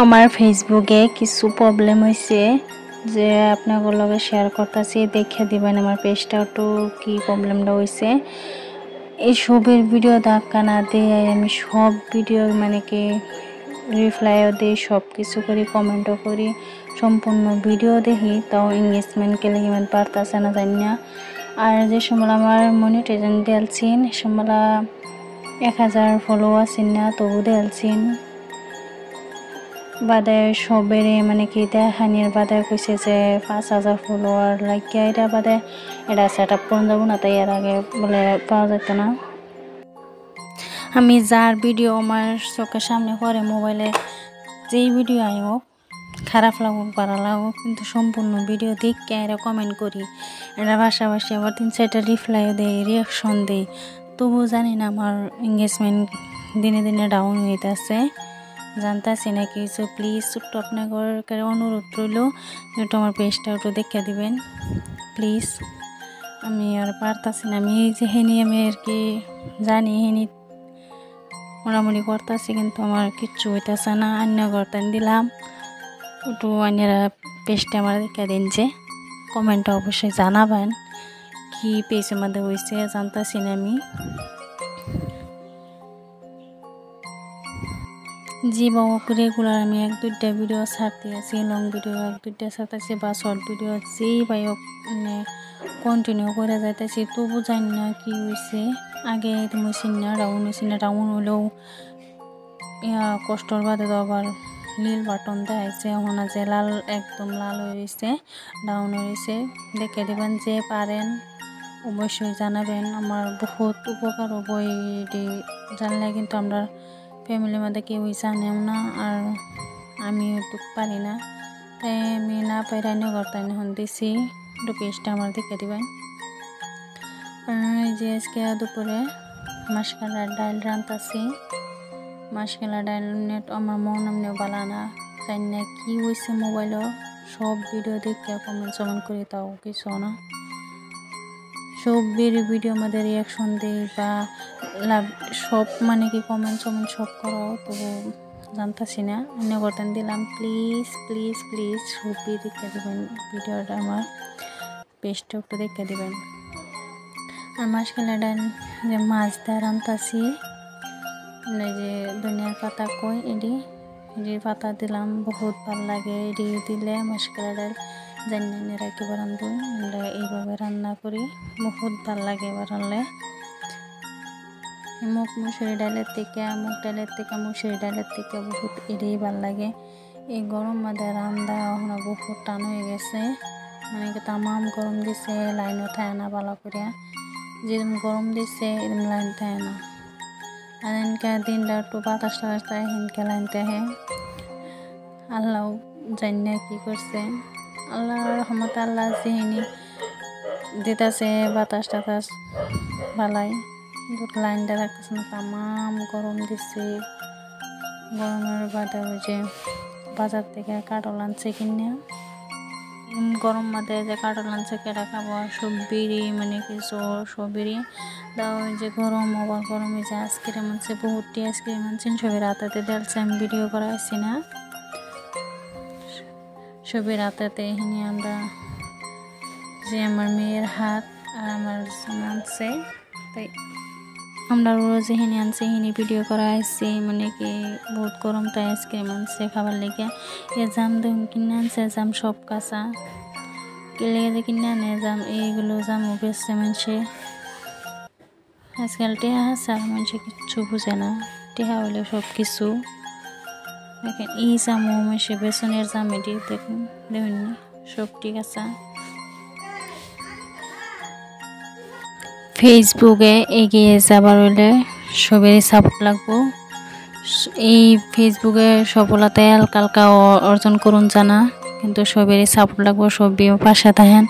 আমার ফেসবুকে কিছু প্রবলেম হয়েছে যে আপনাদের লগে শেয়ার করতেছি, দেখে দিবেন আমার পেজটা একটু কি প্রবলেমটা হয়েছে। এই সবের ভিডিও ধাক্কা না দিয়ে আমি সব ভিডিও মানে কি রিপ্লাইও দিই, সব কিছু করি, কমেন্টও করি, সম্পূর্ণ ভিডিও দেখি, তাও এঙ্গেজমেন্ট কেলে কিমান পারতেছে না জানি না। আর যে সময় আমার মনিটাইজেশন দিয়েছেন সে সময় 1000 ফলোয়ার ছিল না, তবু দিয়েছেন বাদে সবেরে মানে কি দেখানির বাদে কইছে যে 5000 ফলোয়ার লাগিয়ে এটা বাদে এটা সেট আপ করুন যাবো না, তাই এর আগে বলে পাওয়া যেত না। আমি যার ভিডিও আমার চোখের সামনে পড়ে মোবাইলে, যেই ভিডিও আইও খারাপ লাগুক ভালো লাগুক, কিন্তু সম্পূর্ণ ভিডিও দেখে এরা কমেন্ট করি, এরা পাশাপাশি আবার 3-4টা রিপ্লাইও দেয়, রিয়াকশন দেয়, তবু জানি না আমার এঙ্গেজমেন্ট দিনে দিনে ডাউন হইতেছে, জানতেছি না কিছু। প্লিজ ছোট্ট আপনাদের অনুরোধ রইল একটু আমার পেজটা একটু দেখে দিবেন প্লিজ। আমি আর পারতাছি না, আমি যে হেনি আমি আর কি জানি হেনি মোটামুটি করতেছি, কিন্তু আমার কিচ্ছু হইতেছে না। অন্য করতেন দিলাম একটু অন্যরা পেজটা আমার দেখে দিন, যে কমেন্টটা অবশ্যই জানাবেন কি পেজের মধ্যে হয়েছে, জানতেছি না আমি। জি বাবু রেগুলার আমি 1-2টা ভিডিও ছাড়তে আছি, লং ভিডিও 1-2টা ছাড়তেছি বা শর্ট ভিডিও যেই ভাই মানে কন্টিনিউ করে যাইতেছি, তবু জানি না কি হয়েছে। আগে তুমি ডাউন হলেও কষ্টর বাদে তো আবার নীল বাটন দেখাইছে, এখন যে লাল একদম লাল হয়ে রয়েছে, ডাউন হয়েছে। দেখে দেবেন যে পারেন, অবশ্যই জানাবেন, আমার বহুত উপকার হবো। এটি জানলে কিন্তু আমরা ফ্যামিলির মধ্যে কেউই জানেও না, আর আমি একটু পারি না, তাই আমি না পাই রান্না করতে এখন দিছি, একটু পেস্টটা আমার দেখে দিবেন। যে আজকে দুপুরে মাসকালার ডাল রান্তাছি, মাসকালার ডাল নেট আমার মন এমনি ভালো না, জানি না কি হয়েছে। মোবাইলও সব ভিডিও দেখে কমেন্ট করে, তাও কিছু না, সব ভিডিও মধ্যে রিয়াকশন দিই বা লাভ সব মানে কি কমেন্ট সব করাও, তবু জানতাছি না। অন্য করতেন দিলাম, প্লিজ প্লিজ প্লিজ সবই দেখে দেবেন, ভিডিওটা আমার পেজটা একটু দেখে দেবেন। আর মাসকালা ডাল যে মাছ দিয়ে রান্তাছি, যে ধনিয়ার পাতা কই এডি পাতা দিলাম, বহুত ভাল লাগে। এডি দিলে মাসকালা ডাল জানি রাখি রান্ধু, আমরা এইভাবে রান্না করি, বহুত ভাল লাগে রান্নলে। মুগ ডালের থেকে মুসুরি ডালের থেকে বহুত এটাই ভাল লাগে। এই গরম মধ্যে রান্না এখন বহুত টান হয়ে গেছে, মানে কি তামাম গরম দিছে, লাইনও থাকে না ভালো করিয়া, যেরকম গরম দিছে এরকম লাইন থাকে না। আর এনকা দিনটা একটু বাতাস টাতাস হেনকে লাইন থাকে, আল্লাহ জানি না কি করছে, আল্লাহর রহমতে আল্লাহ যেহিনি দিতেছে বাতাস টাতাস বালাই, লাইনটা থাকতেছে না, তামাম গরম দিচ্ছে। গরমের বাদে ওই যে বাজার থেকে কাটল আনছে কিনে, গরম মাঠে যে কাটল আনছে কেটে খাবো, সববিরই মানে কিছু সবেরই দাও। ওই যে গরম আবার গরমে যে আইসক্রিম আনছে, বহুতটি আইসক্রিম আনছেন, সবের হাতাতে দেখছে, আমি ভিডিও করা আসছি না, সবের হাতাতে এখানে আমরা যে আমার মেয়ের হাত আর আমার আনছে, তাই আমরা রোজ এখানে আনছি, এখানে ভিডিও করা আসছি, মানে কি বহুত গরম, তাই আইসক্রিম আনছে খাবার লেগে। এ জাম দেখুন কিনে আনছে, জাম সব কাঁচা, কি লেগে যে কিনে আনে জাম, এইগুলো জামও বেচছে মানুষে। আজকাল টেহা আছে আর মানুষে কিচ্ছু বুঝে না, টেহা হইলে সব কিছু। দেখেন এই জামও মানুষে বেসনের জাম, এটি দেখুন সব ঠিক আছে। ফেসবুকে এগিয়ে যাবার হলে সবেরই সাপোর্ট লাগবো। এই ফেসবুকে সফলতায় হালকা হালকা অর্জন করুন জানা, কিন্তু সবেরই সাপোর্ট লাগবো, সবই পাশে থাকেন,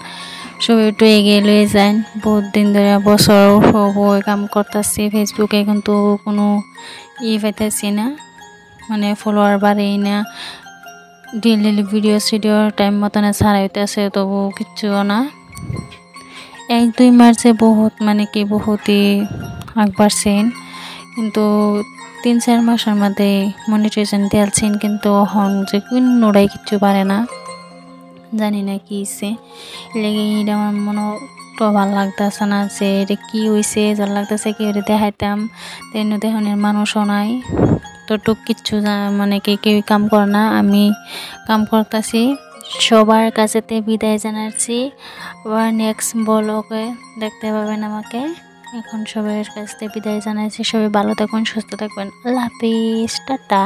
সবাই একটু এগিয়ে লয়ে যান। বহুত দিন ধরে বছর সব কাম করতেছি ফেসবুকে, কিন্তু কোনো পাইতেছি না, মানে ফলোয়ার বাড়েই না, ডেলি ভিডিও টাইম মতনে ছাড়াইতেছে, তবু কিচ্ছু না। 1-2 মার্চে বহুত মানে কি বহুতই আগ বাড়ছেন, কিন্তু 3-4 মাসের মধ্যে মনিটাইজেশন দিয়েছেন, কিন্তু এখন যে কোনোটাই কিচ্ছু পারে না, জানি না কি হয়েছে। লেগে এটা আমার মনে তো ভাল লাগতেছে না যে এটা কি হয়েছে, যার লাগতেছে কি এটা দেখাইতাম তেন দেহনের মানুষও নাই, তো টুক কিচ্ছু মানে কেউ কাম করে না, আমি কাম করতেছি। সবার কাছেতে বিদায় জানাচ্ছি, আবার নেক্সট ব্লগে দেখতে পাবেন আমাকে। এখন সবার কাছ থেকে বিদায় জানাচ্ছি, সবাই ভালো থাকুন, সুস্থ থাকবেন, আল্লাহ হাফিজ, টাটা।